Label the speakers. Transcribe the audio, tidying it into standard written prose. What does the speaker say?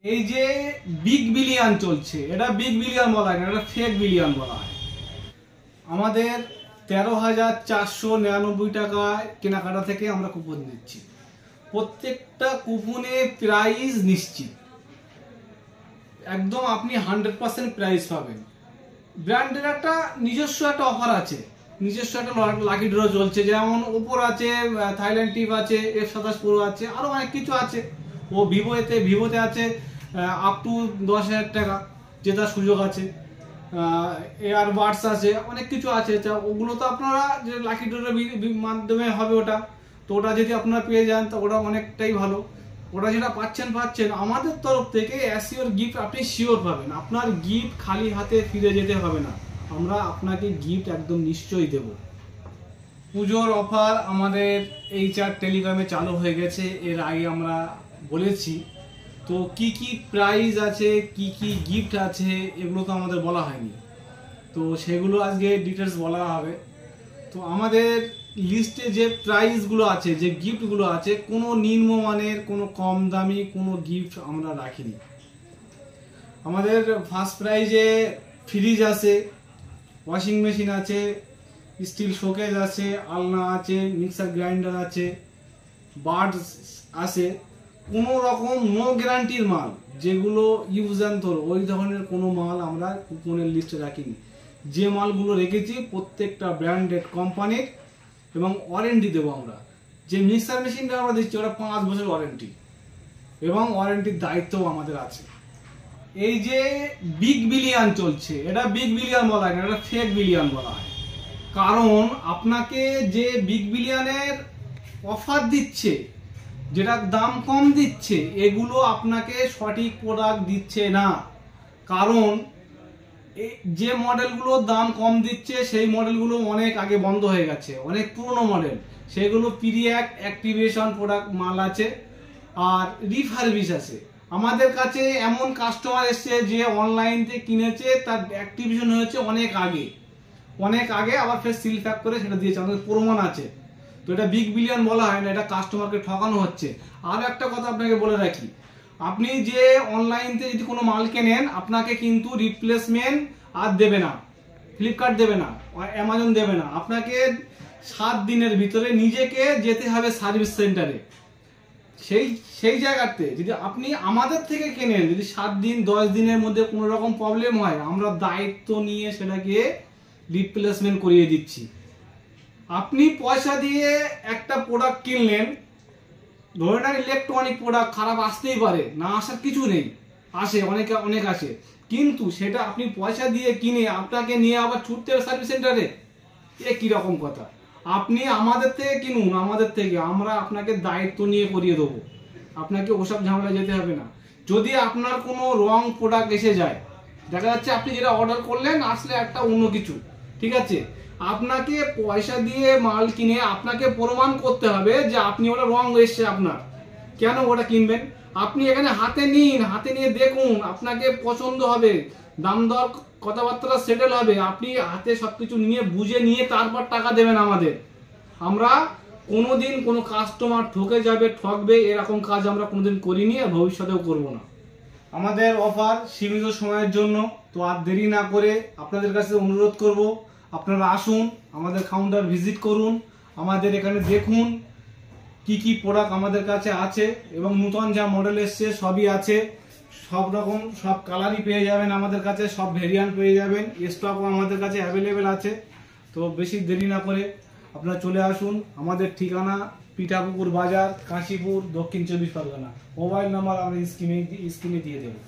Speaker 1: এই যে big billion চলছে, এটা বিগ বিলিয়ন বলা হয় না, এটা ফেক বিলিয়ন বলা হয়। আমাদের 13,499 টাকায় কেনাকাটা থেকে আমরা কুপন দিচ্ছি। প্রত্যেকটা কুপনে প্রাইস নিশ্চিত, একদম আপনি 100% প্রাইস পাবেন। ব্র্যান্ডের একটা নিজস্ব একটা অফার আছে, নিজস্ব একটা লাকি ড্র চলছে, যেমন ওপোর আছে, থাইল্যান্ড টিপ আছে, F27 Pro আছে, আরো অনেক কিছু আছে। ও ভিভোতে আছে আপ টু 10,000 টাকা জেতার সুযোগ আছে। এয়ারবাডস আছে, অনেক কিছু আছে। ওগুলো তো আপনারা যে লাকি ড্রর মাধ্যমে হবে ওটা, তো ওটা যদি আপনারা পেয়ে যান তো ওটা অনেকটাই ভালো। ওটা যেটা পাচ্ছেন আমাদের তরফ থেকে অ্যাসিওর গিফট আপনি শিওর পাবেন। আপনার গিফট খালি হাতে ফিরে যেতে হবে না, আমরা আপনাকে গিফট একদম নিশ্চয়ই দেব। পুজোর অফার আমাদের HR টেলিকমে চালু হয়ে গেছে, এর আগে আমরা বলেছি। তো কি কি প্রাইস আছে, কি কি গিফট আছে, এগুলো তো আমাদের বলা হয়নি, তো সেগুলো আজকে ডিটেলস বলা হবে। তো আমাদের লিস্টে যে প্রাইসগুলো আছে, যে গিফটগুলো আছে, কোনো নিম্নমানের, কোনো কম দামি কোনো গিফট আমরা রাখিনি। আমাদের ফার্স্ট প্রাইজে ফ্রিজ আছে, ওয়াশিং মেশিন আছে, স্টিল শোকেস আছে, আলনা আছে, মিক্সার গ্রাইন্ডার আছে, বার্ডস আছে। কোনো রকম নো গ্যারান্টির মাল, যেগুলো ইউজ অ্যান্ড থ্রো, ওই ধরনের কোনো মাল আমরা কুপনের লিস্টে রাখিনি। যে মালগুলো রেখেছি প্রত্যেকটা ব্র্যান্ডেড কোম্পানির, এবং ওয়ারেন্টি দেবো আমরা। যে মিক্সার মেশিনটা আমরা দিচ্ছি ওটা 5 বছর ওয়ারেন্টি, এবং ওয়ারেন্টির দায়িত্বও আমাদের আছে। এই যে বিগ বিলিয়ন চলছে, এটা বিগ বিলিয়ন বলা হয় না, এটা ফেক বিলিয়ন বলা হয়। কারণ আপনাকে যে বিগ বিলিয়নের অফার দিচ্ছে, যেটা দাম কম দিচ্ছে, এগুলো আপনাকে সঠিক প্রোডাক্ট দিচ্ছে না। কারণ যে মডেলগুলো দাম কম দিচ্ছে সেই মডেলগুলো অনেক আগে বন্ধ হয়ে গেছে, অনেক পুরনো মডেল, সেগুলো পিরিয়ড অ্যাক্টিভেশন প্রোডাক্ট মাল আছে, আর রিফারবিশ আছে। আমাদের কাছে এমন কাস্টমার এসছে যে অনলাইন থেকে কিনেছে, তার অ্যাক্টিভেশন হয়েছে অনেক আগে, আবার ফের সিল প্যাক করে সেটা দিয়েছে, আমাদের প্রমাণ আছে। তো এটা বিগ বিলিয়ন বলা হয় না, এটা কাস্টমারকে ঠকানো হচ্ছে। আর একটা কথা আপনাকে বলে রাখি, আপনি যে অনলাইন থেকে যদি কোনো মাল কেনেন, আপনাকে কিন্তু রিপ্লেসমেন্ট আর দেবে না, ফ্লিপকার্ট দেবে না, অ্যামাজন দেবে না। আপনাকে 7 দিনের ভিতরে নিজেকে যেতে হবে সার্ভিস সেন্টারে। সেই জায়গাতে যদি আপনি আমাদের থেকে কেনেন, যদি 7 দিন 10 দিনের মধ্যে কোনো রকম প্রবলেম হয়, আমরা দায়িত্ব নিয়ে সেটাকে রিপ্লেসমেন্ট করিয়ে দিচ্ছি। আপনি পয়সা দিয়ে একটা প্রোডাক্ট কিনলেন, ধরে নেন ইলেকট্রনিক প্রোডাক্ট, খারাপ আসতেই পারে, না আসার কিছু নেই, আসে, অনেক আসে, কিন্তু সেটা আপনি পয়সা দিয়ে কিনে আপনাকে নিয়ে আবার ছুটতে হবে সার্ভিস সেন্টারে, এ কিরকম কথা? আপনি আমাদের থেকে কিনুন, আমাদের থেকে আমরা আপনাকে দায়িত্ব নিয়ে করিয়ে দেবো, আপনাকে ওসব ঝামেলা যেতে হবে না। যদি আপনার কোনো রং প্রোডাক্ট এসে যায়, দেখা যাচ্ছে আপনি যেটা অর্ডার করলেন আসলে একটা অন্য কিছু, ঠিক আছে, আপনাকে পয়সা দিয়ে মাল কিনে আপনাকে প্রমাণ করতে হবে যে আপনি ওটা রং এসছে আপনার, কেন ওটা কিনবেন? আপনি এখানে হাতে নিন, হাতে নিয়ে দেখুন, আপনাকে পছন্দ হবে, দাম দর কথাবার্তা সেটেল হবে, আপনি হাতে সবকিছু নিয়ে বুঝে নিয়ে তারপর টাকা দেবেন আমাদের। আমরা কোনোদিন কোনো কাস্টমার ঠকবে এরকম কাজ আমরা কোনোদিন করিনি, আর ভবিষ্যতেও করব না। আমাদের অফার সীমিত সময়ের জন্য, তো আর দেরি না করে আপনাদের কাছে অনুরোধ করব, আপনারা আসুন, আমাদের কাউন্টার ভিজিট করুন, আমাদের এখানে দেখুন কি কি প্রোডাক্ট আমাদের কাছে আছে, এবং নতুন যা মডেল এসছে সবই আছে, সব রকম সব কালারই পেয়ে যাবেন আমাদের কাছে, সব ভেরিয়েন্ট পেয়ে যাবেন, স্টকও আমাদের কাছে অ্যাভেলেবেল আছে। তো বেশি দেরি না করে আপনারা চলে আসুন। আমাদের ঠিকানা পিঠাপুকুর বাজার, কাশীপুর, দক্ষিণ 24 পরগনা। মোবাইল নাম্বার আমরা স্ক্রিনে দিয়ে দেবো।